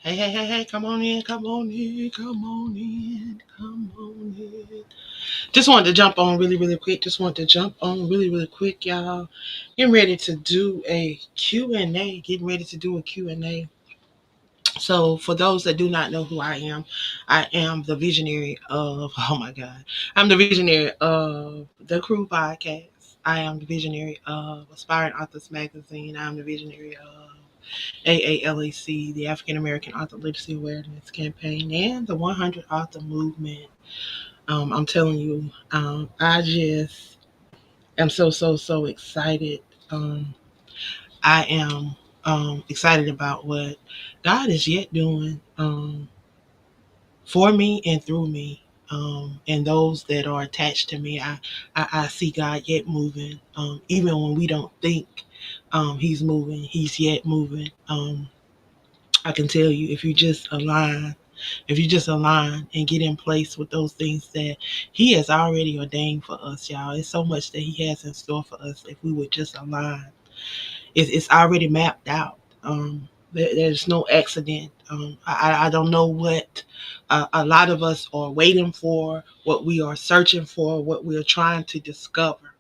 Hey, hey, hey, hey, come on in, come on in, come on in, come on in. Just wanted to jump on really, really quick. Just wanted to jump on really, really quick, y'all. Getting ready to do a Q&A. Getting ready to do a Q&A. So for those that do not know who I am the visionary of, oh my God, I'm the visionary of the Crew Podcast. I am the visionary of Aspiring Authors Magazine. I'm the visionary of AALAC, the African American Author Literacy Awareness Campaign, and the 100 Author Movement. I'm telling you, I just am so excited. Um, I am excited about what God is yet doing for me and through me. And those that are attached to me, I see God yet moving. Even when we don't think He's moving, He's yet moving. I can tell you if you just align and get in place with those things that He has already ordained for us, y'all. It's so much that He has in store for us if we would just align. It's already mapped out. There's no accident. I don't know what a lot of us are waiting for, what we are searching for, what we are trying to discover.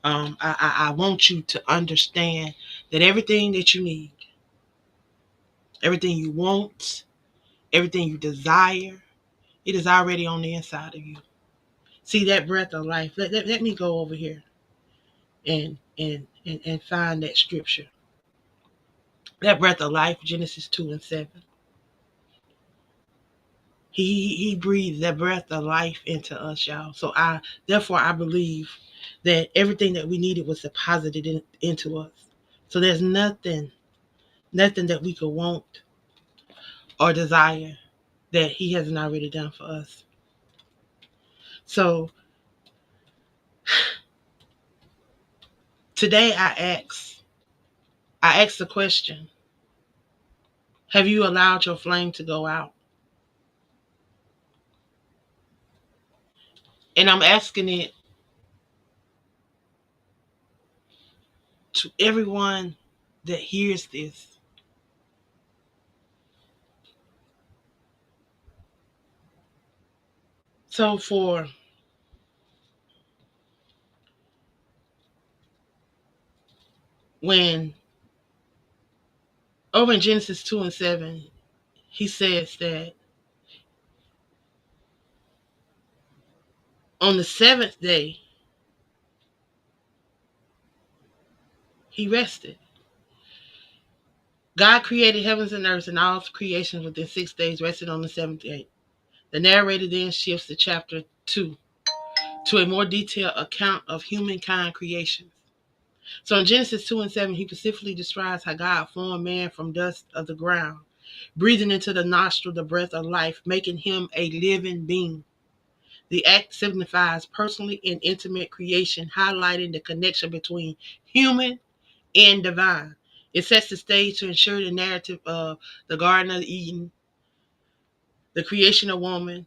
I want you to understand that everything that you need, everything you want, everything you desire, it is already on the inside of you. See that breath of life. Let me go over here and find that scripture. That breath of life, Genesis 2:7. He breathed that breath of life into us, y'all. So I believe that everything that we needed was deposited into us. So there's nothing that we could want or desire that He hasn't already done for us. So today I ask the question: have you allowed your flame to go out? And I'm asking it to everyone that hears this. So for when over in Genesis 2:7, He says that on the seventh day, He rested. God created heavens and earth and all creation within 6 days, rested on the seventh day. The narrator then shifts to chapter 2 to a more detailed account of humankind creation. So in Genesis 2:7, He specifically describes how God formed man from dust of the ground, breathing into the nostril the breath of life, making him a living being. The act signifies personally and intimate creation, highlighting the connection between human and divine. It sets the stage to ensure the narrative of the Garden of Eden, the creation of woman,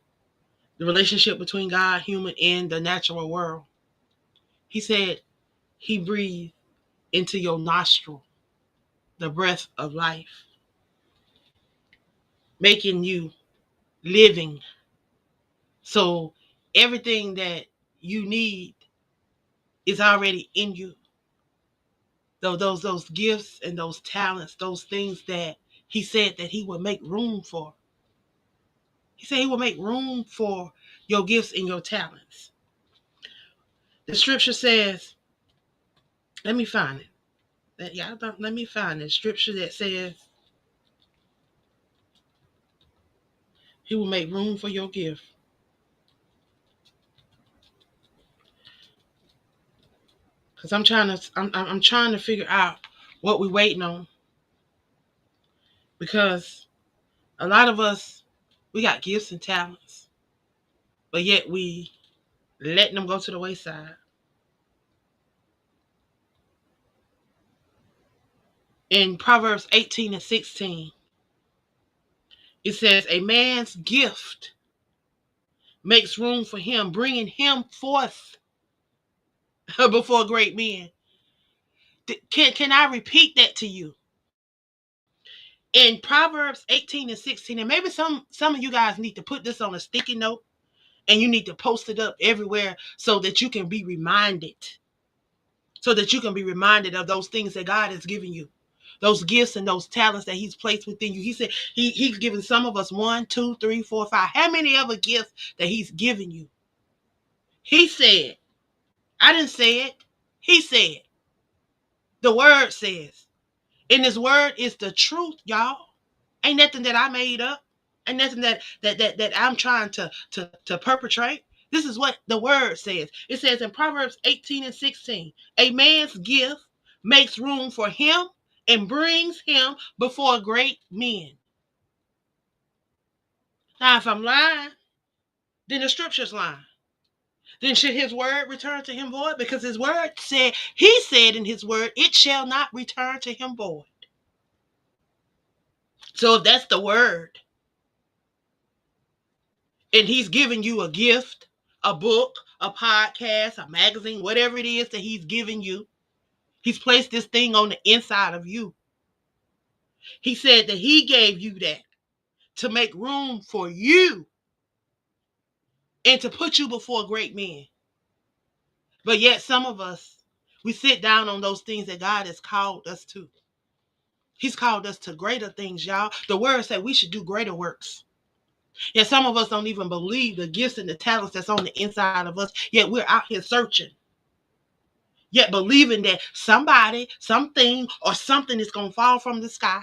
the relationship between God, human, and the natural world. He said He breathed into your nostril the breath of life, making you living. So everything that you need is already in you. Those gifts and those talents, those things that He said that He would make room for. He said He will make room for your gifts and your talents. The scripture says, let me find it. Let me find the scripture that says He will make room for your gift. Because I'm trying to figure out what we're waiting on. Because a lot of us, we got gifts and talents, but yet we letting them go to the wayside. In Proverbs 18:16, it says, a man's gift makes room for him, bringing him forth before great men. Can I repeat that to you? In Proverbs 18 and 16, and maybe some of you guys need to put this on a sticky note and you need to post it up everywhere so that you can be reminded. So that you can be reminded of those things that God has given you. Those gifts and those talents that he's placed within you. He said he's given some of us 1, 2, 3, 4, 5. How many other gifts that he's given you? He said, I didn't say it. He said, the word says. And this word is the truth, y'all. Ain't nothing that I made up. Ain't nothing that I'm trying to perpetrate. This is what the word says. It says in Proverbs 18 and 16, a man's gift makes room for him and brings him before great men. Now, if I'm lying, then the scripture's lying. Then should his word return to him void? Because his word said, he said in his word, it shall not return to him void. So if that's the word, and he's giving you a gift, a book, a podcast, a magazine, whatever it is that he's giving you, he's placed this thing on the inside of you. He said that he gave you that to make room for you and to put you before great men. But yet some of us, we sit down on those things that God has called us to. He's called us to greater things, y'all. The word said we should do greater works. Yet some of us don't even believe the gifts and the talents that's on the inside of us. Yet we're out here searching. Yet believing that somebody, something, or something is going to fall from the sky,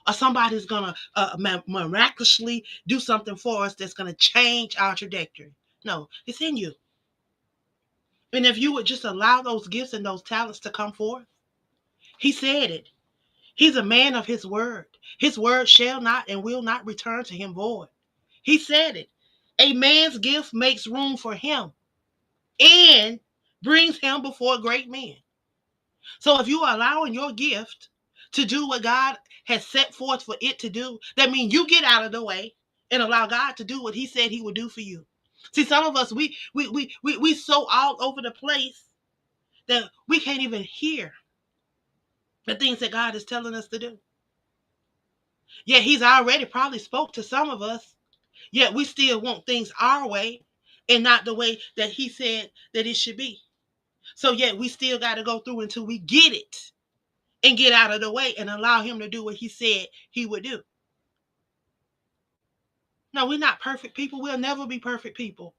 or somebody's going to miraculously do something for us that's going to change our trajectory. No, it's in you. And if you would just allow those gifts and those talents to come forth, he said it. He's a man of his word. His word shall not and will not return to him void. He said it. A man's gift makes room for him and brings him before great men. So if you are allowing your gift to do what God has set forth for it to do, that means you get out of the way and allow God to do what he said he would do for you. See, some of us, we so all over the place that we can't even hear the things that God is telling us to do. Yet he's already probably spoke to some of us, yet we still want things our way and not the way that he said that it should be. So yet we still got to go through until we get it and get out of the way and allow him to do what he said he would do. No, we're not perfect people. We'll never be perfect people.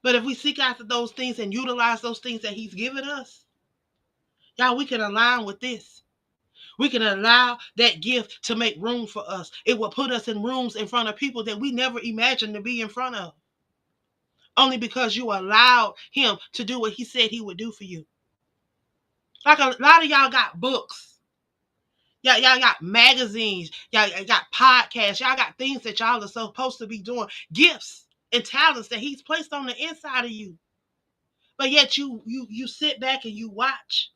But if we seek after those things and utilize those things that he's given us, y'all, we can align with this. We can allow that gift to make room for us. It will put us in rooms in front of people that we never imagined to be in front of. Only because you allowed him to do what he said he would do for you. Like a lot of y'all got books. Y'all got magazines. Y'all got podcasts. Y'all got things that y'all are supposed to be doing. Gifts and talents that he's placed on the inside of you. But yet you sit back and you watch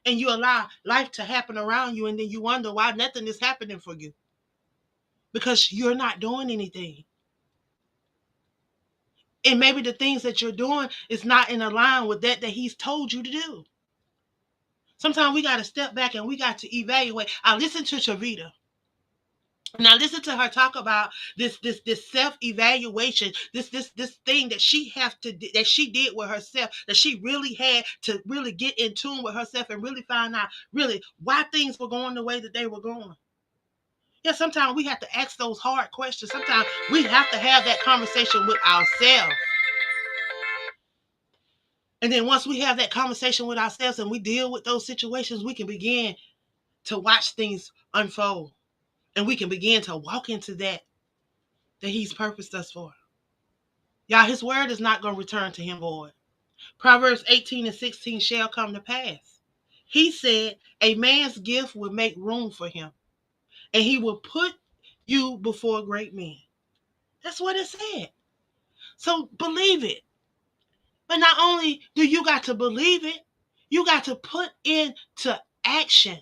and you allow life to happen around you, and then you wonder why nothing is happening for you. Because you're not doing anything. And maybe the things that you're doing is not in line with that he's told you to do. Sometimes we got to step back and we got to evaluate. I listened to Chavita. Now listen to her talk about this self-evaluation, this thing that she did with herself, that she really had to really get in tune with herself and really find out really why things were going the way that they were going. Yeah, sometimes we have to ask those hard questions. Sometimes we have to have that conversation with ourselves. And then once we have that conversation with ourselves and we deal with those situations, we can begin to watch things unfold. And we can begin to walk into that he's purposed us for. Y'all, his word is not going to return to him void. Proverbs 18 and 16 shall come to pass. He said, a man's gift will make room for him, and he will put you before great men. That's what it said. So believe it. But not only do you got to believe it, you got to put into action.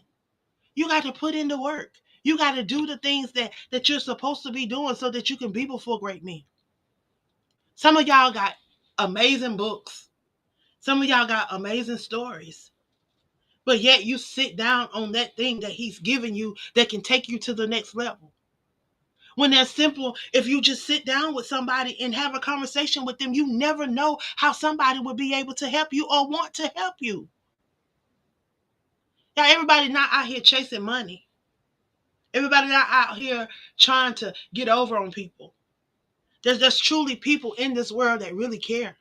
You got to put in the work. You got to do the things that you're supposed to be doing so that you can be before great men. Some of y'all got amazing books. Some of y'all got amazing stories. But yet you sit down on that thing that he's given you that can take you to the next level. When that's simple, if you just sit down with somebody and have a conversation with them, you never know how somebody will be able to help you or want to help you. Now, everybody not out here chasing money. Everybody not out here trying to get over on people. There's truly people in this world that really care.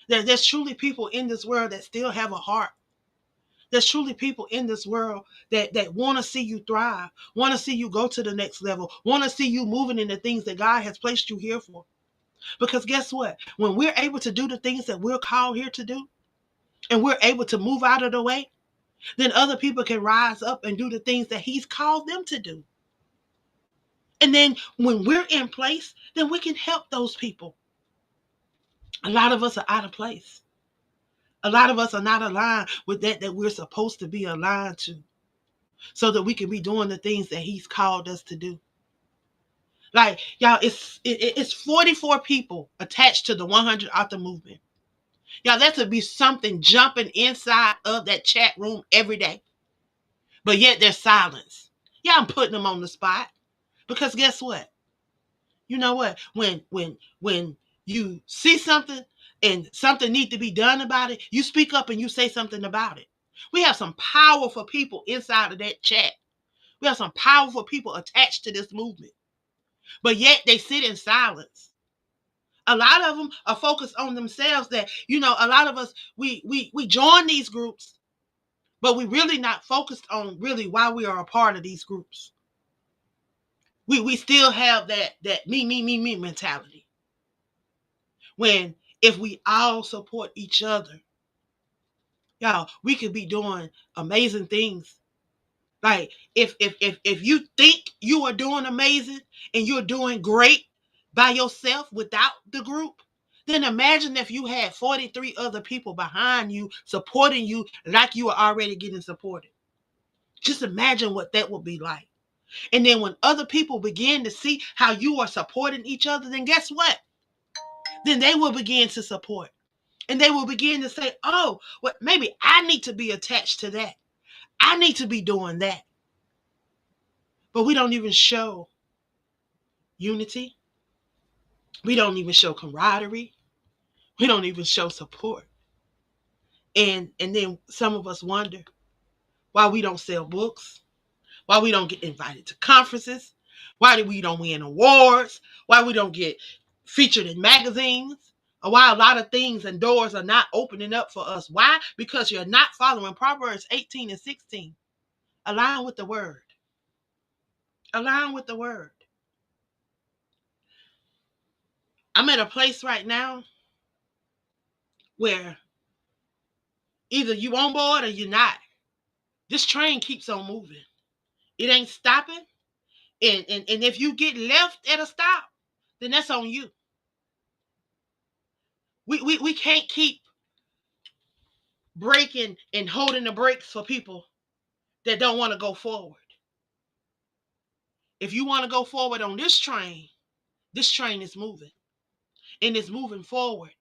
There's truly people in this world that still have a heart. There's truly people in this world that want to see you thrive, want to see you go to the next level, want to see you moving in the things that God has placed you here for. Because guess what? When we're able to do the things that we're called here to do, and we're able to move out of the way, then other people can rise up and do the things that he's called them to do. And then when we're in place, then we can help those people. A lot of us are out of place. A lot of us are not aligned with that we're supposed to be aligned to, so that we can be doing the things that he's called us to do. Like, y'all, it's 44 people attached to the 100 author movement. Y'all, that would be something jumping inside of that chat room every day. But yet there's silence. Yeah, I'm putting them on the spot. Because guess what? You know what? When you see something and something needs to be done about it, you speak up and you say something about it. We have some powerful people inside of that chat. We have some powerful people attached to this movement. But yet they sit in silence. A lot of them are focused on themselves. That, a lot of us, we join these groups, but we really not focused on really why we are a part of these groups. We still have that me mentality. When if we all support each other, y'all, we could be doing amazing things. Like, if you think you are doing amazing and you're doing great by yourself without the group, then imagine if you had 43 other people behind you supporting you like you are already getting supported. Just imagine what that would be like. And then when other people begin to see how you are supporting each other, then guess what? Then they will begin to support. And they will begin to say, oh, well, maybe I need to be attached to that. I need to be doing that. But we don't even show unity. We don't even show camaraderie. We don't even show support. And then some of us wonder why we don't sell books, why we don't get invited to conferences, why we don't win awards, why we don't get featured in magazines, or why a lot of things and doors are not opening up for us. Why? Because you're not following Proverbs 18 and 16. Align with the word. Align with the word. I'm at a place right now where either you on board or you're not. This train keeps on moving. It ain't stopping. And if you get left at a stop, then that's on you. We can't keep braking and holding the brakes for people that don't want to go forward. If you want to go forward on this train is moving. And it's moving forward.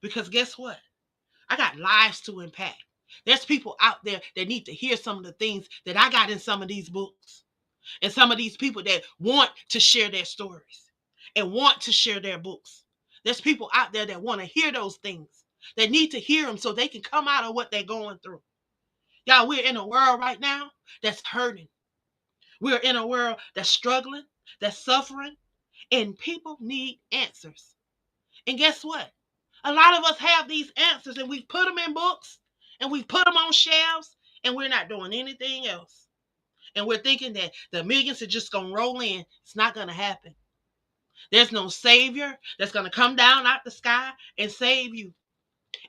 Because guess what? I got lives to impact. There's people out there that need to hear some of the things that I got in some of these books. And some of these people that want to share their stories and want to share their books. There's people out there that want to hear those things. They need to hear them so they can come out of what they're going through. Y'all, we're in a world right now that's hurting. We're in a world that's struggling, that's suffering, and people need answers. And guess what? A lot of us have these answers and we put them in books and we put them on shelves and we're not doing anything else. And we're thinking that the millions are just going to roll in. It's not going to happen. There's no savior that's going to come down out the sky and save you.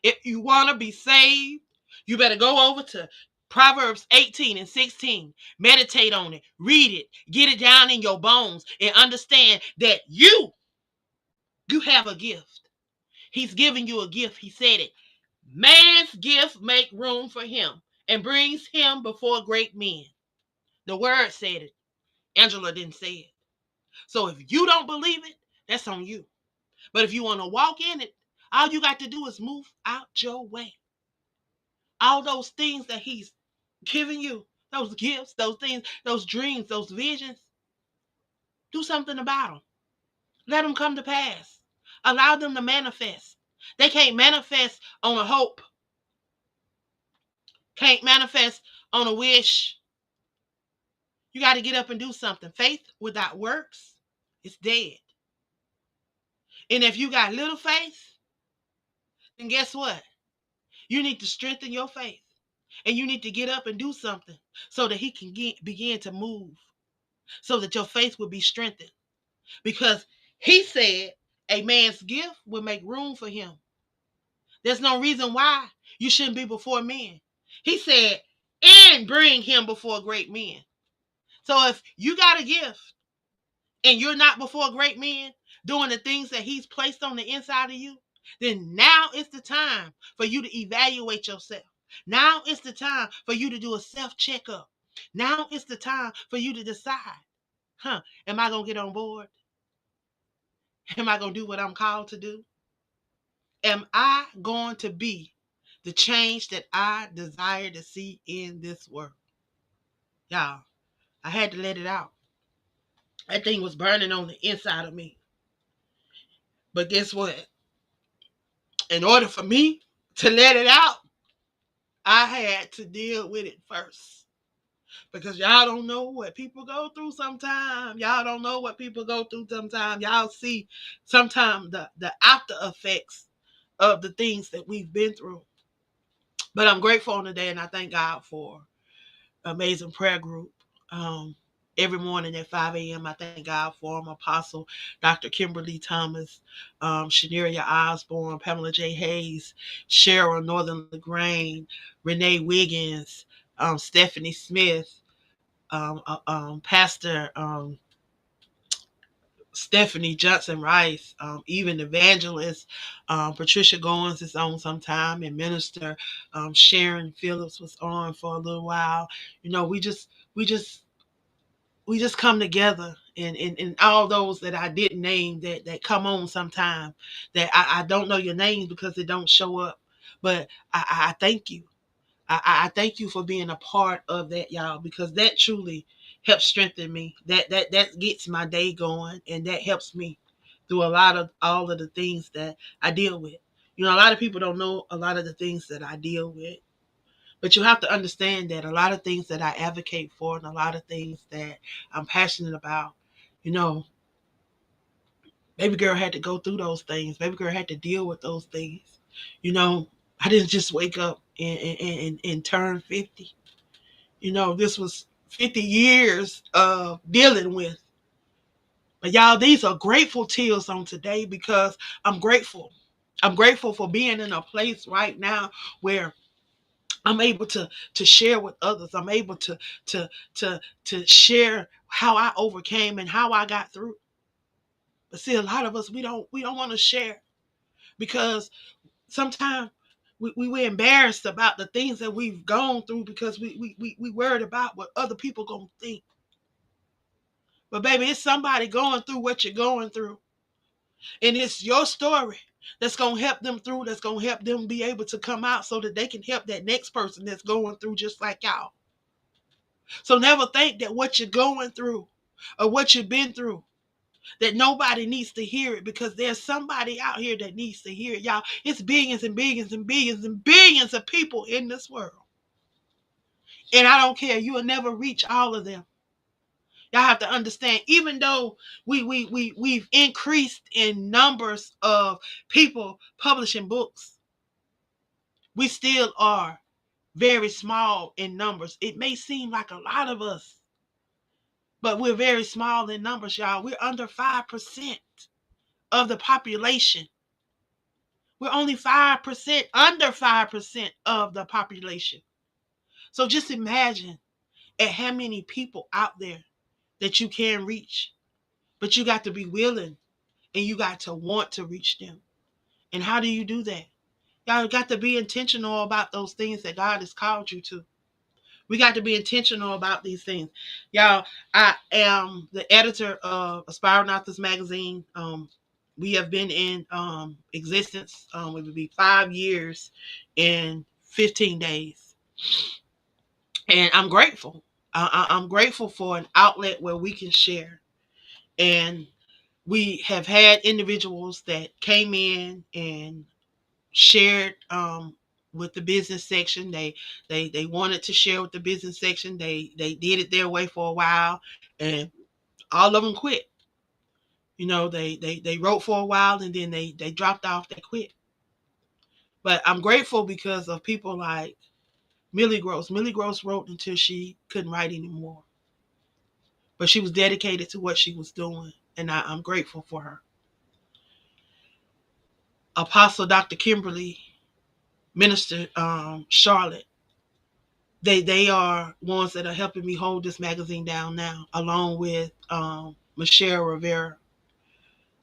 If you want to be saved, you better go over to Proverbs 18 and 16. Meditate on it. Read it. Get it down in your bones and understand that you have a gift. He's giving you a gift. He said it. Man's gift make room for him and brings him before great men. The word said it. Angela didn't say it. So if you don't believe it, that's on you. But if you want to walk in it, all you got to do is move out your way. All those things that he's giving you, those gifts, those things, those dreams, those visions, do something about them. Let them come to pass. Allow them to manifest. They can't manifest on a hope, can't manifest on a wish. You got to get up and do something. Faith without works is dead. And if you got little faith, then guess what? You need to strengthen your faith. And you need to get up and do something so that he can begin to move, so that your faith will be strengthened. Because he said a man's gift will make room for him. There's no reason why you shouldn't be before men. He said, and bring him before great men. So if you got a gift and you're not before great men doing the things that he's placed on the inside of you, then now is the time for you to evaluate yourself. Now is the time for you to do a self checkup. Now is the time for you to decide, am I going to get on board? Am I going to do what I'm called to do? Am I going to be the change that I desire to see in this world? Y'all, I had to let it out. That thing was burning on the inside of me. But guess what? In order for me to let it out, I had to deal with it first. Because y'all don't know what people go through sometimes. Y'all don't know what people go through sometimes. Y'all see sometimes the after effects of the things that we've been through. But I'm grateful on the day, and I thank God for amazing prayer group. Um, every morning at 5 a.m. I thank God for my apostle, Dr. Kimberly Thomas, Shaneria Osborne, Pamela J. Hayes, Cheryl Northern LaGrange, Renee Wiggins, Stephanie Smith, Pastor Stephanie Johnson Rice, even evangelist Patricia Goins is on sometime, and minister Sharon Phillips was on for a little while. You know, we just come together, and all those that I didn't name that come on sometime, that I don't know your names because they don't show up, but I thank you. I thank you for being a part of that, y'all, because that truly helps strengthen me. That gets my day going, and that helps me through a lot of all of the things that I deal with. You know, a lot of people don't know a lot of the things that I deal with, but you have to understand that a lot of things that I advocate for and a lot of things that I'm passionate about, you know, baby girl had to go through those things. Baby girl had to deal with those things. You know, I didn't just wake up and turn 50. You know, this was 50 years of dealing with. But y'all, these are grateful tears on today because I'm grateful. I'm grateful for being in a place right now where I'm able to share with others. I'm able to to share how I overcame and how I got through. But see, a lot of us we don't want to share because sometimes we're embarrassed about the things that we've gone through because we worried about what other people gonna think. But baby, it's somebody going through what you're going through. And it's your story that's gonna help them through, that's gonna help them be able to come out so that they can help that next person that's going through just like y'all. So never think that what you're going through or what you've been through, that nobody needs to hear it, because there's somebody out here that needs to hear it, y'all. It's billions and billions and billions and billions of people in this world. And I don't care. You will never reach all of them. Y'all have to understand, even though we've increased in numbers of people publishing books, we still are very small in numbers. It may seem like a lot of us, but we're very small in numbers, y'all. We're under 5% of the population. We're only 5%, under 5% of the population. So just imagine at how many people out there that you can reach. But you got to be willing and you got to want to reach them. And how do you do that? Y'all got to be intentional about those things that God has called you to. We got to be intentional about these things. Y'all, I am the editor of Aspiring Authors Magazine. We have been in existence. It would be 5 years in 15 days. And I'm grateful. I'm grateful for an outlet where we can share. And we have had individuals that came in and shared with the business section. They wanted to share with the business section. They did it their way for a while, and all of them quit. They wrote for a while, and then they dropped off. They quit. But I'm grateful because of people like Millie Gross. Millie Gross wrote until she couldn't write anymore, but she was dedicated to what she was doing, and I'm grateful for her. Apostle Dr. Kimberly, Minister Charlotte, they are ones that are helping me hold this magazine down now, along with Michelle Rivera.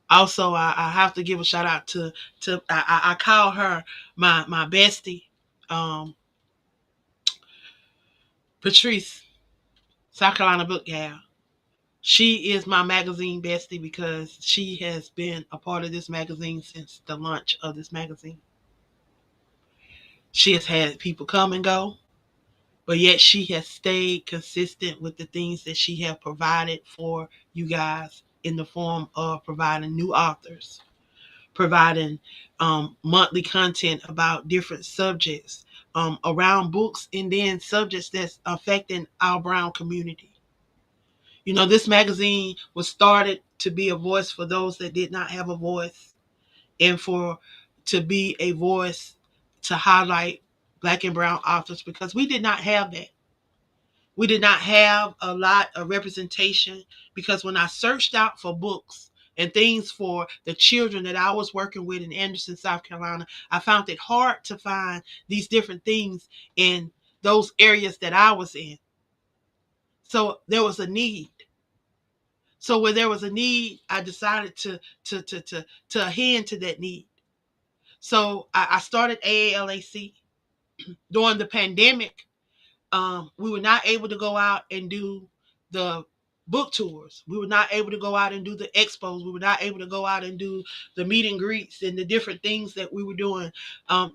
Also, I have to give a shout out to I call her my bestie, um, Patrice, South Carolina Book Gal. She is my magazine bestie because she has been a part of this magazine since the launch of this magazine. She has had people come and go, but yet she has stayed consistent with the things that she has provided for you guys in the form of providing new authors, providing monthly content about different subjects around books, and then subjects that's affecting our brown community. This magazine was started to be a voice for those that did not have a voice, and for to be a voice to highlight black and brown authors, because we did not have that. We did not have a lot of representation, because when I searched out for books and things for the children that I was working with in Anderson, South Carolina, I found it hard to find these different things in those areas that I was in. So there was a need. So when there was a need, I decided to hand to that need. So I started AALAC during the pandemic. We were not able to go out and do the book tours. We were not able to go out and do the expos. We were not able to go out and do the meet and greets and the different things that we were doing.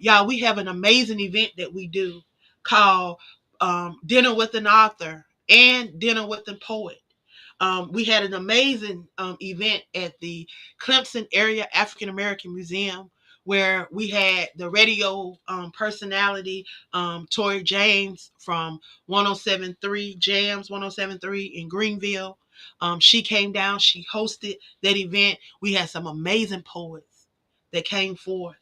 Y'all, we have an amazing event that we do called Dinner with an Author and Dinner with a Poet. We had an amazing event at the Clemson Area African American Museum, where we had the radio personality, Tori James from 1073 Jams 1073 in Greenville. She came down, she hosted that event. We had some amazing poets that came forth.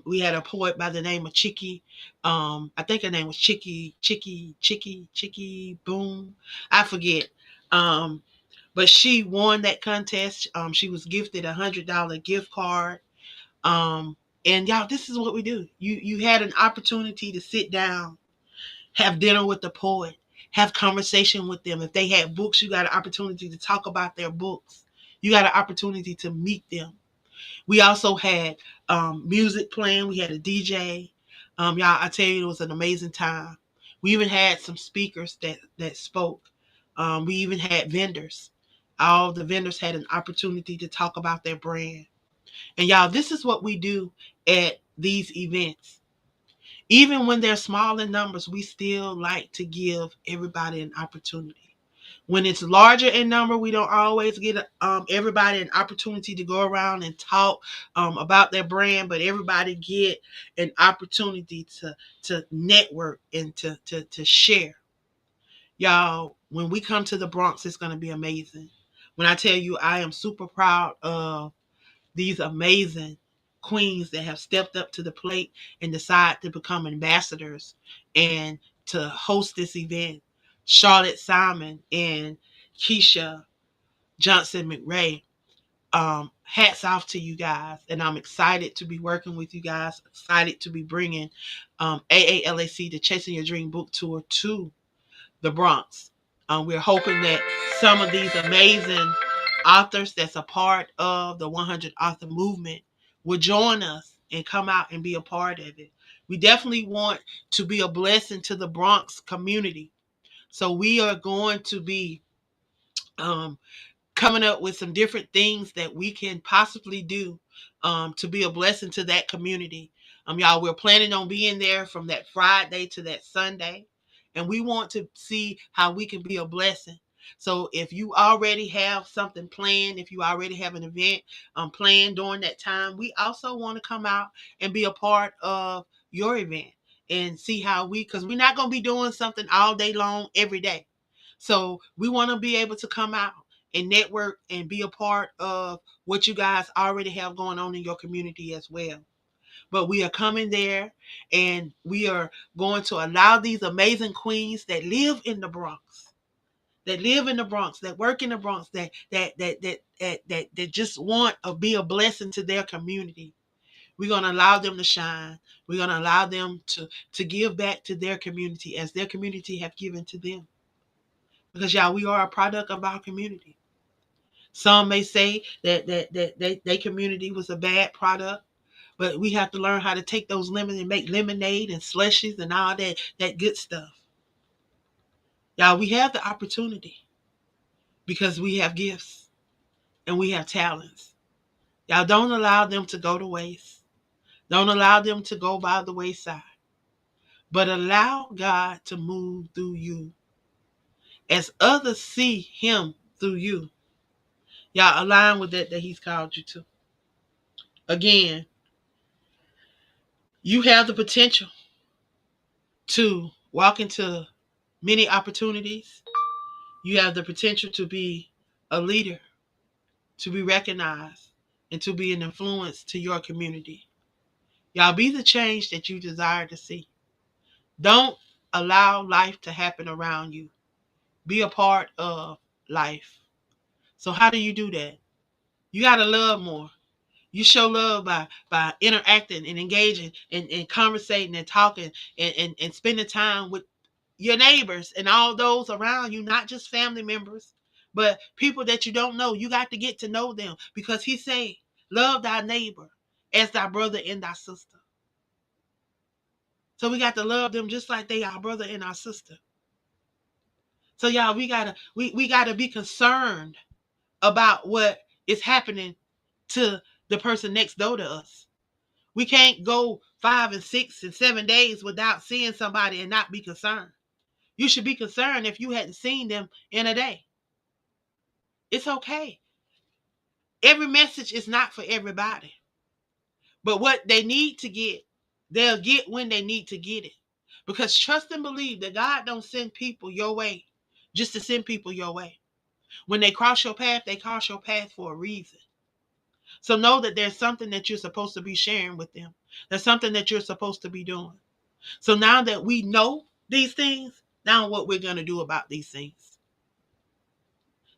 We had a poet by the name of Chicky. I think her name was Chicky Boom. I forget. Um, but she won that contest. She was gifted $100 gift card. Um, and y'all, this is what we do. You had an opportunity to sit down, have dinner with the poet, have conversation with them. If they had books, you got an opportunity to talk about their books. You got an opportunity to meet them. We also had music playing. We had a DJ. Y'all, I tell you, it was an amazing time. We even had some speakers that spoke. We even had vendors. All the vendors had an opportunity to talk about their brand. And y'all, this is what we do at these events. Even when they're small in numbers, we still like to give everybody an opportunity. When it's larger in number, we don't always get everybody an opportunity to go around and talk about their brand, but everybody get an opportunity to network and to share. Y'all, when we come to the Bronx, it's going to be amazing. When I tell you, I am super proud of these amazing queens that have stepped up to the plate and decide to become ambassadors and to host this event. Charlotte Simon and Keisha Johnson McRae. Hats off to you guys, and I'm excited to be working with you guys. Excited to be bringing AALAC, the Chasing Your Dream Book Tour, to the Bronx. We're hoping that some of these amazing authors that's a part of the 100 author movement will join us and come out and be a part of it. We definitely want to be a blessing to the Bronx community. So we are going to be um, coming up with some different things that we can possibly do to be a blessing to that community. Y'all, we're planning on being there from that Friday to that Sunday. And we want to see how we can be a blessing. So if you already have something planned, if you already have an event planned during that time, we also want to come out and be a part of your event and see how because we're not going to be doing something all day long every day. So we want to be able to come out and network and be a part of what you guys already have going on in your community as well. But we are coming there and we are going to allow these amazing queens that live in the Bronx, that work in the Bronx, that just want to be a blessing to their community. We're going to allow them to shine. We're going to allow them to give back to their community as their community have given to them. Because y'all, we are a product of our community. Some may say that their community was a bad product, but we have to learn how to take those lemons and make lemonade and slushies and all that good stuff. Y'all, we have the opportunity because we have gifts and we have talents. Y'all, don't allow them to go to waste. Don't allow them to go by the wayside. But allow God to move through you as others see him through you. Y'all, align with that he's called you to. Again, you have the potential to walk into many opportunities. You have the potential to be a leader, to be recognized, and to be an influence to your community. Y'all, be the change that you desire to see. Don't allow life to happen around you. Be a part of life. So how do you do that? You got to love more. You show love by interacting and engaging and conversating and talking and spending time with your neighbors and all those around you, not just family members, but people that you don't know. You got to get to know them because he say, love thy neighbor as thy brother and thy sister. So we got to love them just like they are brother and our sister. So y'all, we gotta be concerned about what is happening to the person next door to us. We can't go 5 and 6 and 7 days without seeing somebody and not be concerned. You should be concerned if you hadn't seen them in a day. It's okay. Every message is not for everybody. But what they need to get, they'll get when they need to get it. Because trust and believe that God don't send people your way just to send people your way. When they cross your path, they cross your path for a reason. So know that there's something that you're supposed to be sharing with them. There's something that you're supposed to be doing. So now that we know these things, now what we're going to do about these things.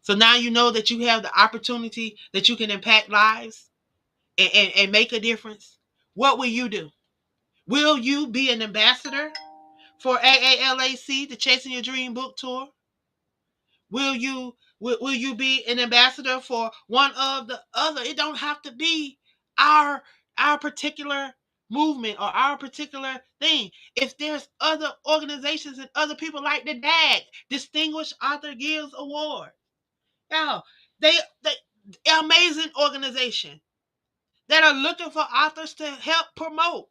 So now you know that you have the opportunity that you can impact lives and make a difference. What will you do? Will you be an ambassador for AALAC, the Chasing Your Dream book tour? Will you be an ambassador for one of the other? It don't have to be our our particular movement or our particular thing. If there's other organizations and other people like the DAG, Distinguished Author Guilds Award, yeah, they amazing organization that are looking for authors to help promote.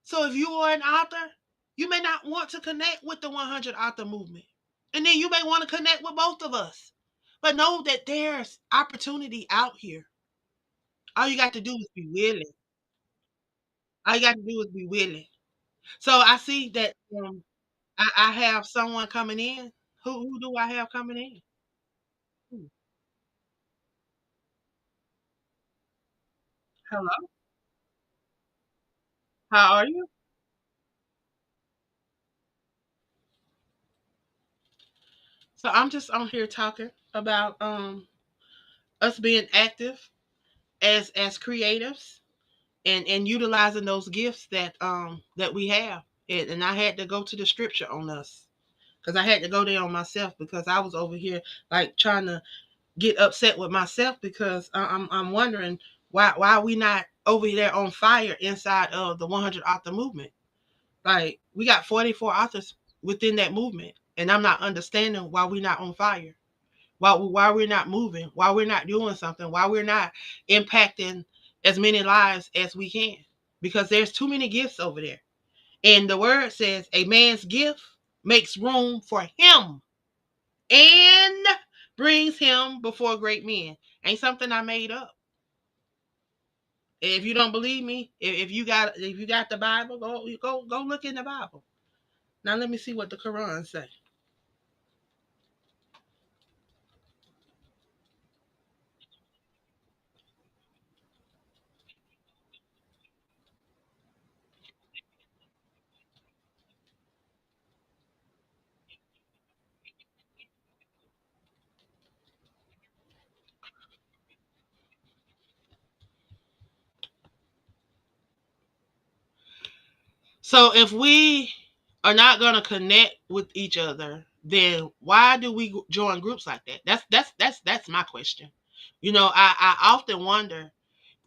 So if you are an author, you may not want to connect with the 100 author movement. And then you may want to connect with both of us. But know that there's opportunity out here. All you got to do is be willing. All you got to do is be willing. So I see that I have someone coming in. Who do I have coming in? Hmm. Hello, how are you? So I'm just on here talking about us being active as creatives and utilizing those gifts that we have. And I had to go to the scripture on us because I had to go there on myself because I was over here like trying to get upset with myself because I'm wondering why we not over there on fire inside of the 100 author movement. Like we got 44 authors within that movement, and I'm not understanding why we not on fire. Why we're not moving? Why we're not doing something? Why we're not impacting as many lives as we can? because there's too many gifts over there. And the word says a man's gift makes room for him and brings him before great men. Ain't something I made up. If you don't believe me, if you got the Bible, go look in the Bible. Now let me see what the Quran say. So if we are not going to connect with each other, then why do we join groups like that? That's my question. I often wonder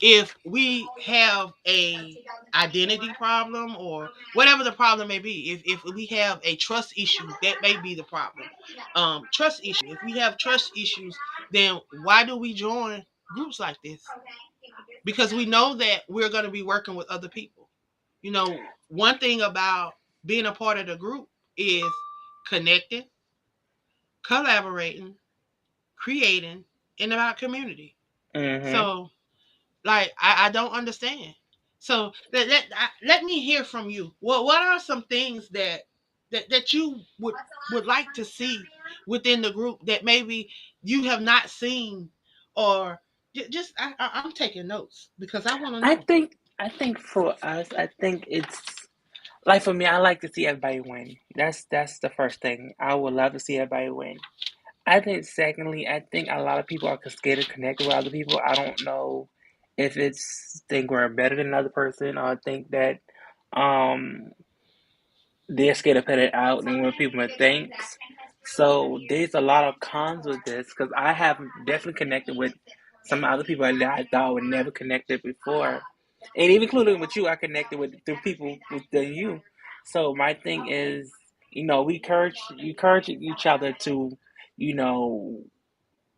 if we have a identity problem or whatever the problem may be. If we have a trust issue, that may be the problem. Trust issue. If we have trust issues, then why do we join groups like this? Because we know that we're going to be working with other people. One thing about being a part of the group is connecting, collaborating, creating, and about community. Mm-hmm. So, like, I don't understand. So let me hear from you. What are some things that you would like to see within the group that maybe you have not seen, or just I'm taking notes because I want to know. I think for us, I think it's like for me, I like to see everybody win. That's the first thing. I would love to see everybody win. I think secondly, I think a lot of people are scared to connect with other people. I don't know if it's think we're better than another person or think that um they're scared to put it out and what people think. So there's a lot of cons with this because I have definitely connected with some other people that I thought would never connected before, and even including with you, I connected with through people within you. So my thing is, we encourage each other to, you know,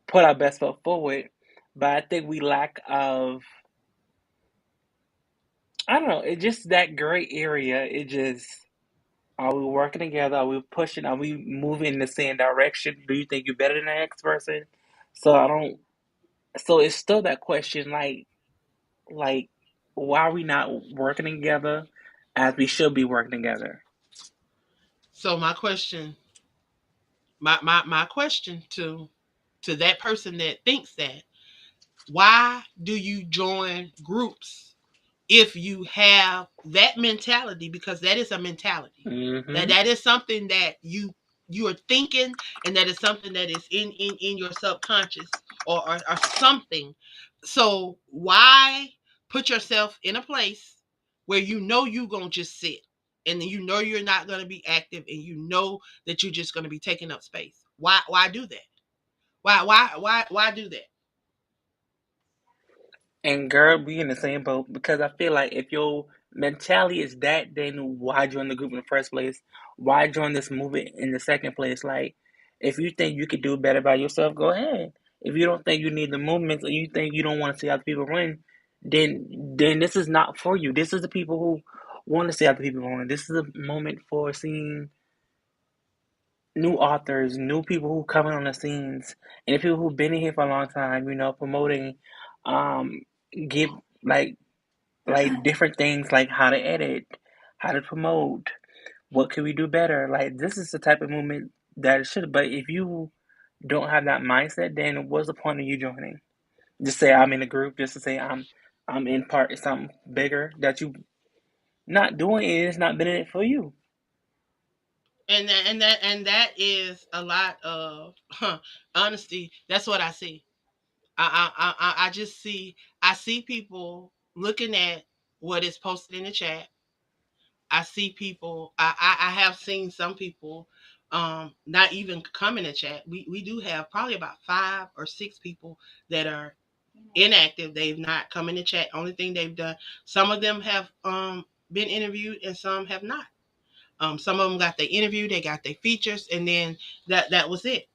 put our best foot forward, but I think we lack of, I don't know, it's just that gray area. It just, are we working together? Are we pushing? Are we moving in the same direction? Do you think you're better than the next person? So I don't. So it's still that question, like, why are we not working together as we should be working together? So my question to that person that thinks that, why do you join groups if you have that mentality? Because that is a mentality, that Mm-hmm. that is something that you are thinking, and that is something that is in your subconscious, or something. So why put yourself in a place where you know you're gonna just sit, and then you know you're not gonna be active, and you know that you're just gonna be taking up space? Why do that? Why do that? And girl, we in the same boat because I feel like if your mentality is that, then why join the group in the first place? Why join this movement in the second place? Like, if you think you could do better by yourself, go ahead. If you don't think you need the movement, or you think you don't want to see other people win, then this is not for you. This is the people who want to see other people win. This is a moment for seeing new authors, new people who coming on the scenes, and the people who've been in here for a long time, promoting, um, give like different things like how to edit, how to promote, what can we do better? Like this is the type of movement that it should. But if you don't have that mindset, then what's the point of you joining? Just say I'm in a group, just to say I'm in part of something bigger that you not doing it is not been in it for you. And that is a lot of honesty. That's what I see. I just see, I see people looking at what is posted in the chat. I see people. I have seen some people not even come in the chat. We do have probably about 5 or 6 people that are inactive. They've not come in the chat. Only thing they've done. Some of them have been interviewed, and some have not. Some of them got their interview, they got their features, and then that was it.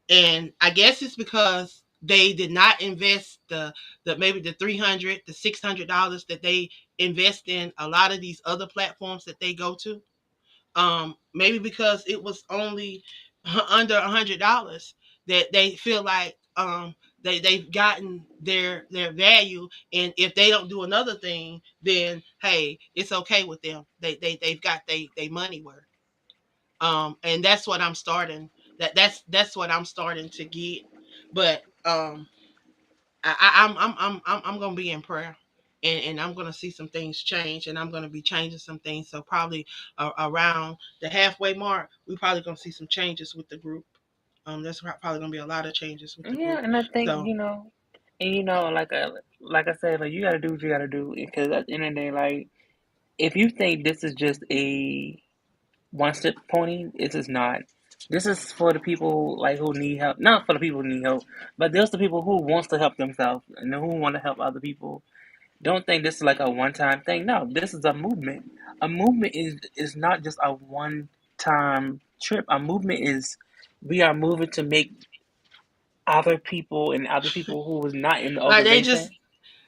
And I guess it's because They did not invest the maybe the $300, the $600 that they invest in a lot of these other platforms that they go to. Maybe because it was only under $100 that they feel like they've gotten their value, and if they don't do another thing, then hey, it's okay with them. They've got they money worth. And that's what I'm starting. That's what I'm starting to get. But I'm gonna be in prayer, and I'm gonna see some things change, and I'm gonna be changing some things. So probably around the halfway mark, we probably gonna see some changes with the group. There's probably gonna be a lot of changes with the Yeah, group. and I think So and like I said, like you gotta do what you gotta do because at the end of the day, like if you think this is just a one step pony, it is not. This is for the people like who need help, not for the people who need help, but there's the people who wants to help themselves and who want to help other people. Don't think this is like a one time thing. No, this is a movement. A movement is not just a one time trip. A movement is we are moving to make other people and other people who was not in the like they just organization.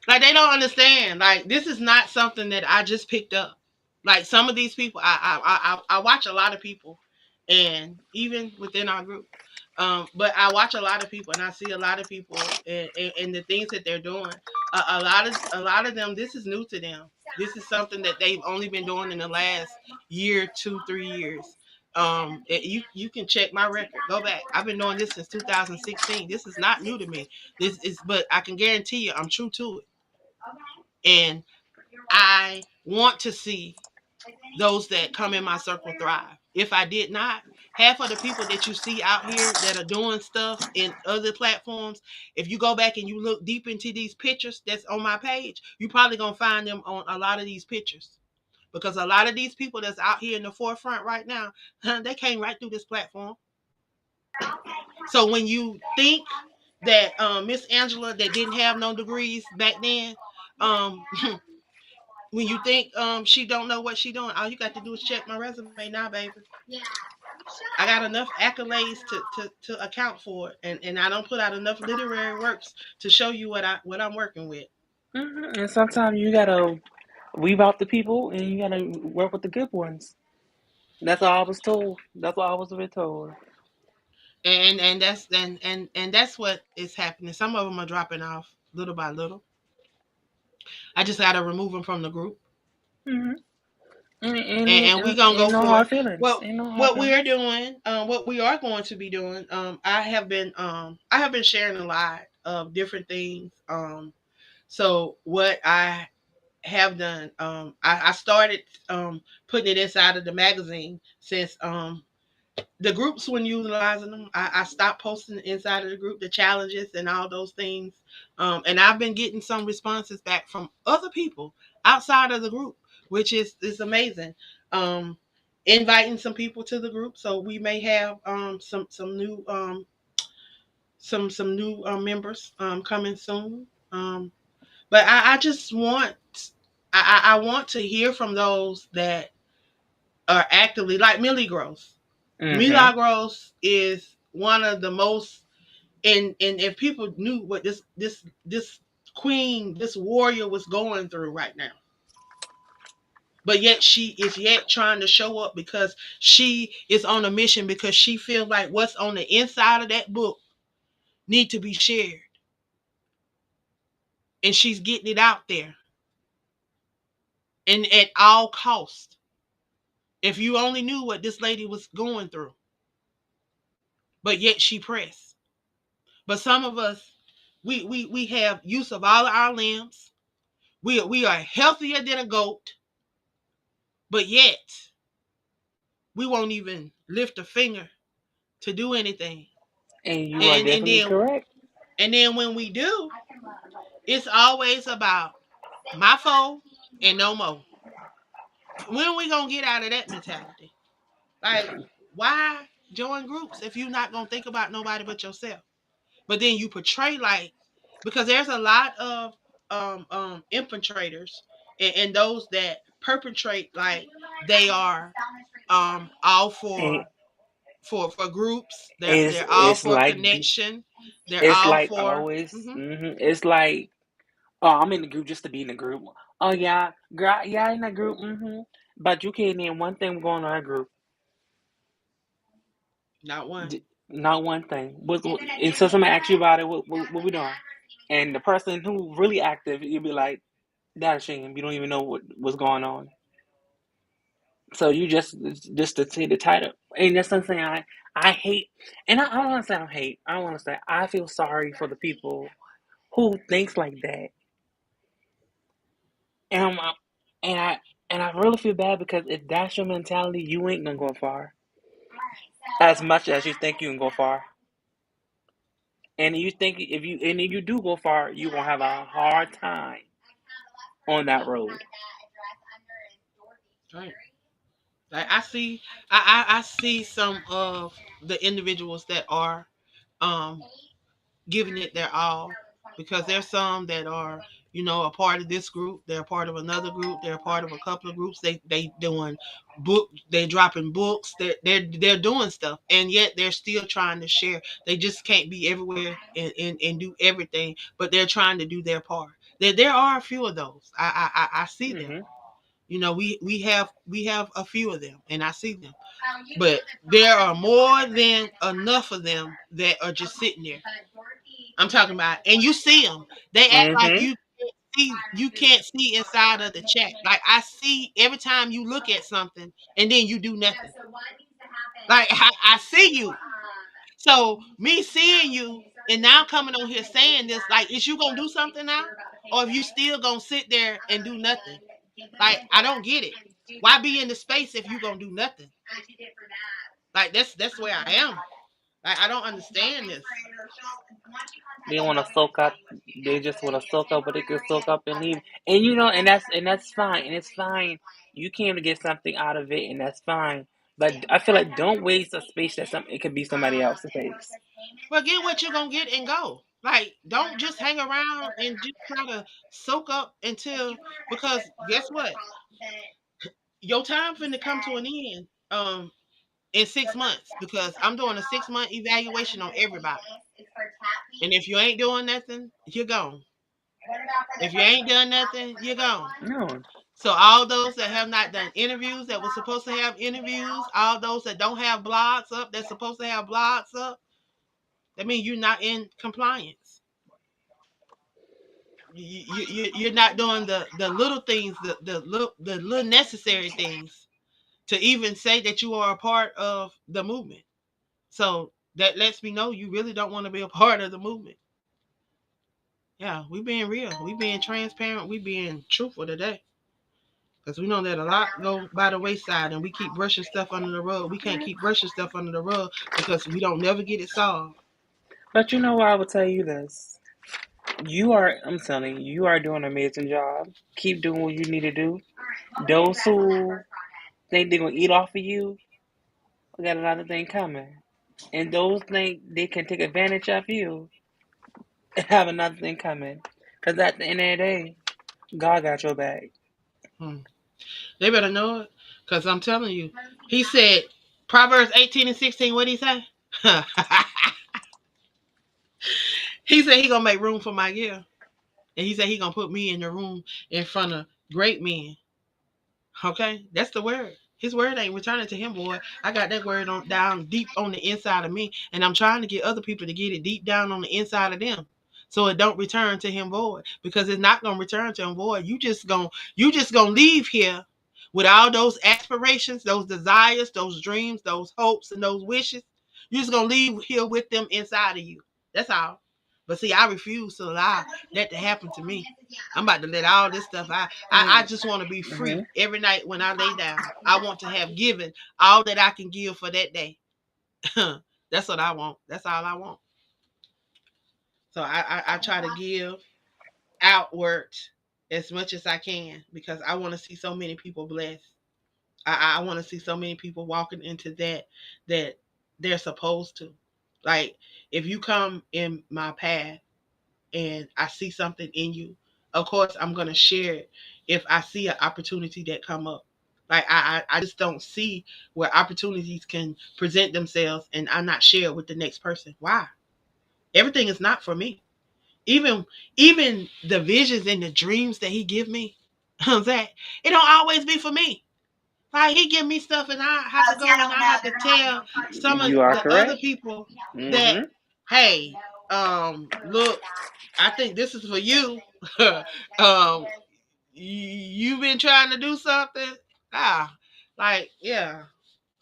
like they don't understand. Like this is not something that I just picked up. Like some of these people, I watch a lot of people, and even within our group. But I watch a lot of people, and I see a lot of people, and the things that they're doing. A lot of them, this is new to them. This is something that they've only been doing in the last year, 2, 3 years. You can check my record. Go back. I've been doing this since 2016. This is not new to me. This is, but I can guarantee you, I'm true to it. And I want to see those that come in my circle thrive. If I did not, half of the people that you see out here that are doing stuff in other platforms, if you go back and you look deep into these pictures that's on my page, you probably gonna find them on a lot of these pictures. Because a lot of these people that's out here in the forefront right now, they came right through this platform. So when you think that Miss Angela that didn't have no degrees back then, um, when you think she don't know what she doing, all you got to do is check my resume now, baby. I got enough accolades to account for it, and I don't put out enough literary works to show you what I'm working with. And sometimes you gotta weave out the people and you gotta work with the good ones. That's all I was told. That's all I was been told. And that's what is happening. Some of them are dropping off little by little. I just got to remove them from the group, hmm and we gonna ain't go no hard forth. feelings. Well, Ain't no hard what we feelings. are doing, what we are going to be doing, I have been sharing a lot of different things. So what I have done, I started putting it inside of the magazine since the groups when utilizing them. I stopped posting inside of the group the challenges and all those things, and I've been getting some responses back from other people outside of the group, which is amazing. Um, Inviting some people to the group, so we may have some new some new members coming soon. But I just want I want to hear from those that are actively like Millie Gross. Mm-hmm. Milagros is one of the most, and if people knew what this queen, this warrior was going through right now, but yet she is yet trying to show up because she is on a mission, because she feels like what's on the inside of that book need to be shared, and she's getting it out there, and at all cost. If you only knew what this lady was going through, but yet she pressed. But some of us, we have use of all of our limbs. We are healthier than a goat, but yet we won't even lift a finger to do anything. And you are And definitely then correct. when we do, it's always about my foe and no more. When are we gonna get out of that mentality? Like, why join groups if you're not gonna think about nobody but yourself? But then you portray like, because there's a lot of infiltrators, and those that perpetrate like they are all And for groups. It's They're all it's for like connection. They're it's all like for. always. Hmm. It's like, oh, I'm in the group just to be in the group. Oh yeah, girl, yeah, in the group. But you can't name one thing going on in our group. Not one. Not one thing. Until somebody asks you about it, what we doing? And the person who really active, you'll be like, that's a shame. You don't even know what's going on. So you just to take the title, and that's something I hate. And I don't want to say I hate. I want to say I feel sorry for the people who thinks like that. And and I and I really feel bad because if that's your mentality, you ain't gonna go far as much as you think you can go far. And you think if you do go far, you gonna have a hard time on that road. Right. Like I see, I see some of the individuals that are um giving it their all, because there's some that are, a part of this group, they're a part of another group, they're a part of a couple of groups, they doing they're dropping books, they're doing stuff, and yet they're still trying to share. They just can't be everywhere and do everything, but they're trying to do their part. There are a few of those. I see them. Hmm. We have a few of them, and I see them, but there are more than enough of them that are just sitting there. I'm talking about, and you see them. They act like Hmm. you can't see inside of the chat. Like I see every time you look at something, and then you do nothing. Like I see you. So me seeing you and now coming on here saying this, like, is you gonna do something now, or if you still gonna sit there and do nothing? Like I don't get it. Why be in the space if you gonna do nothing? Like that's where I am. Like I don't understand this. They want to soak up. They just want to soak up what they can soak up and leave. And and that's fine. And it's fine. You came to get something out of it, and that's fine. But I feel like don't waste a space that it could be somebody else's space. Well, get what you're gonna get and go. Like, don't just hang around and just try to soak up until, because guess what? Your time finna come to an end in 6 months, because I'm doing a 6 month evaluation on everybody. And if you ain't doing nothing, you're gone. If you ain't done nothing, you're gone. No, So all those that have not done interviews that were supposed to have interviews, all those that don't have blogs up that's supposed to have blogs up, that means you're not in compliance. You're not doing the little things, the little necessary things to even say that you are a part of the movement. So that lets me know you really don't want to be a part of the movement. Yeah, we being real, we being transparent, we being truthful today, because we know that a lot go by the wayside, and we keep brushing stuff under the rug. We can't keep brushing stuff under the rug because we don't never get it solved. but you know what? I will tell you this. I'm telling you, you are doing an amazing job. Keep doing what you need to do. Those who think they're gonna eat off of you, we got another thing coming. And those think they can take advantage of you, have another thing coming. Because at the end of the day, God got your back. Hmm. They better know it, because I'm telling you, he said, Proverbs 18:16, what did he say? He said he gonna make room for my gift. And he said he gonna put me in the room in front of great men. Okay, that's the word. His word ain't returning to him, boy. I got that word on down deep on the inside of me, and I'm trying to get other people to get it deep down on the inside of them, so it don't return to him void. Because it's not gonna return to him void. You just gonna leave here with all those aspirations, those desires, those dreams, those hopes, and those wishes. You're just gonna leave here with them inside of you. That's all. But see, I refuse to allow that to happen to me. I'm about to let all this stuff out. I just want to be Mm-hmm. free every night when I lay down. I want to have given all that I can give for that day. That's what I want. That's all I want. So I try to give outward as much as I can, because I want to see so many people blessed. I want to see so many people walking into that they're supposed to. Like, if you come in my path and I see something in you, of course I'm gonna share it if I see an opportunity that come up. Like I just don't see where opportunities can present themselves and I not share with the next person. Why? Everything is not for me. Even even the visions and the dreams that he give me, that it don't always be for me. Like he give me stuff and I have to go and I have to tell some of You are the other correct. people that, Mm-hmm. hey, look, I think this is for you. You've been trying to do something. Ah, like yeah.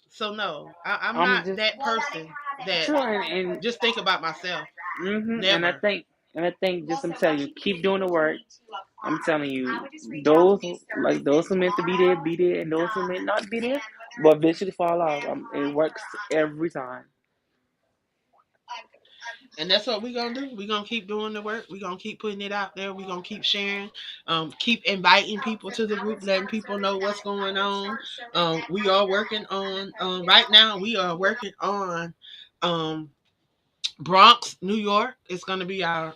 So no, I'm I'm not just that person that true, and just think about myself. mm-hmm. Never. And I think, just I'm telling you, keep doing the work. I'm telling you, those those who meant to be there, and those who may not be there, will eventually fall off. It works every time. And that's what we're gonna do. We're gonna keep doing the work. We're gonna keep putting it out there. We're gonna keep sharing, keep inviting people to the group, letting people know what's going on. We are working on right now. We are working on um, Bronx, New York is going to be our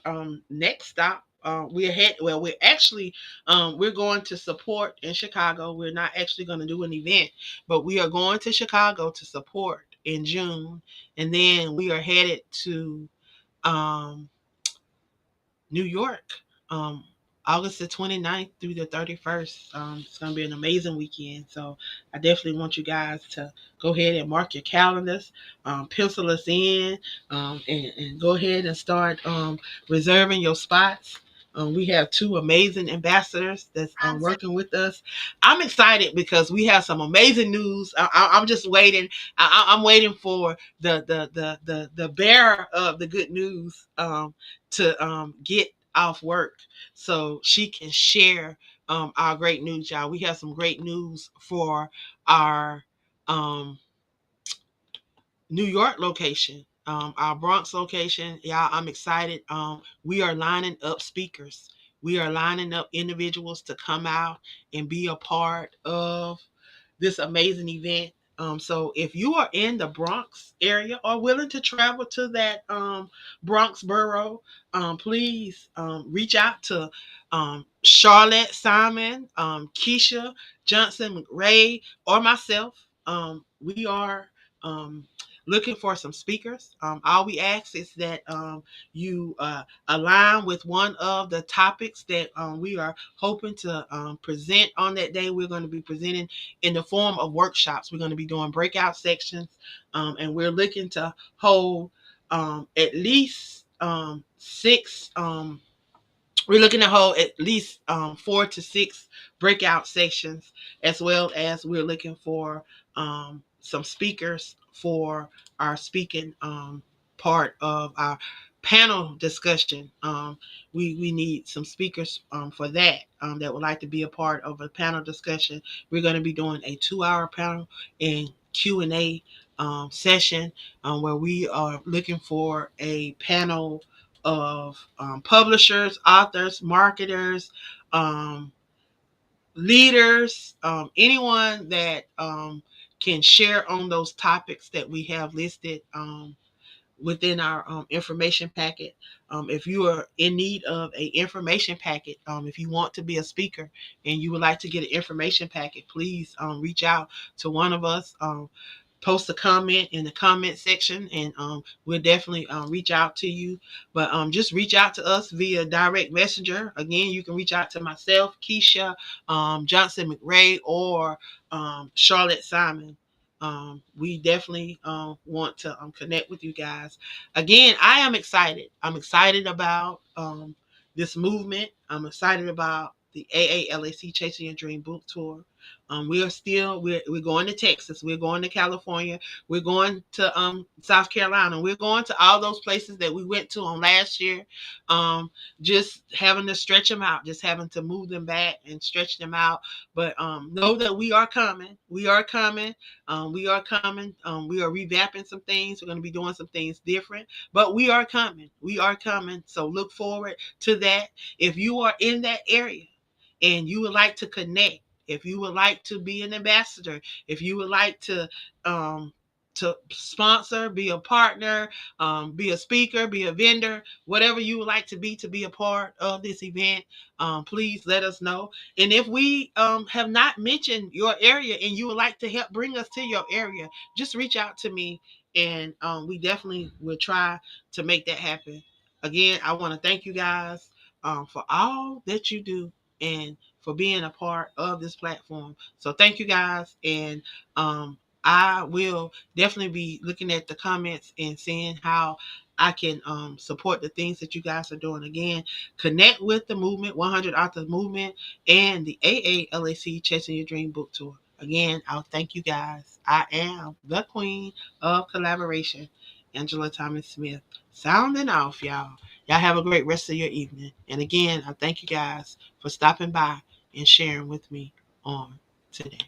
next stop. We're head. Well, we're actually we're going to support in Chicago. We're not actually going to do an event, but we are going to Chicago to support in June, and then we are headed to um, New York, um, August the 29th through the 31st. It's going to be an amazing weekend. So I definitely want you guys to go ahead and mark your calendars, pencil us in, and go ahead and start reserving your spots. We have two amazing ambassadors that's working with us. I'm excited because we have some amazing news. I'm just waiting. I'm waiting for the bearer of the good news to get off work so she can share our great news, y'all. We have some great news for our um, New York location, our Bronx location. Y'all, I'm excited. We are lining up speakers. We are lining up individuals to come out and be a part of this amazing event. So if you are in the Bronx area or willing to travel to that Bronx borough, please reach out to Charlotte Simon, Keisha Johnson McRae, or myself. We are um, looking for some speakers. All we ask is that you align with one of the topics that we are hoping to present on that day. We're going to be presenting in the form of workshops. We're going to be doing breakout sections, and we're looking to hold at least six. We're looking to hold at least 4 to 6 breakout sections, as well as we're looking for some speakers for our speaking part of our panel discussion. We need some speakers for that that would like to be a part of a panel discussion. We're going to be doing a 2-hour panel and Q&A session where we are looking for a panel of publishers, authors, marketers, um, leaders, anyone that can share on those topics that we have listed within our information packet. If you are in need of a information packet, if you want to be a speaker and you would like to get an information packet, please reach out to one of us. Post a comment in the comment section and we'll definitely reach out to you. But just reach out to us via direct messenger. Again, you can reach out to myself, Keisha Johnson McRae, or Charlotte Simon. We definitely want to connect with you guys. Again, I am excited. I'm excited about this movement. I'm excited about the AALAC Chasing Your Dream book tour. We're going to Texas. We're going to California. We're going to South Carolina. We're going to all those places that we went to on last year. Just having to stretch them out, just having to move them back and stretch them out. But know that we are coming. We are coming. We are coming. We are revamping some things. We're going to be doing some things different, but we are coming. We are coming. So look forward to that. If you are in that area and you would like to connect, if you would like to be an ambassador, if you would like um, to sponsor, be a partner, be a speaker, be a vendor, whatever you would like to be a part of this event, please let us know. And if we have not mentioned your area and you would like to help bring us to your area, just reach out to me, and we definitely will try to make that happen. Again, I want to thank you guys for all that you do and for being a part of this platform. So thank you guys, and I will definitely be looking at the comments and seeing how I can support the things that you guys are doing. Again, connect with the movement, 100 Authors Movement, and the AALAC Chasing Your Dream Book Tour. Again, I'll thank you guys. I am the queen of collaboration, Angela Thomas Smith. Sounding off, y'all. Y'all have a great rest of your evening. And again, I thank you guys for stopping by and sharing with me on today.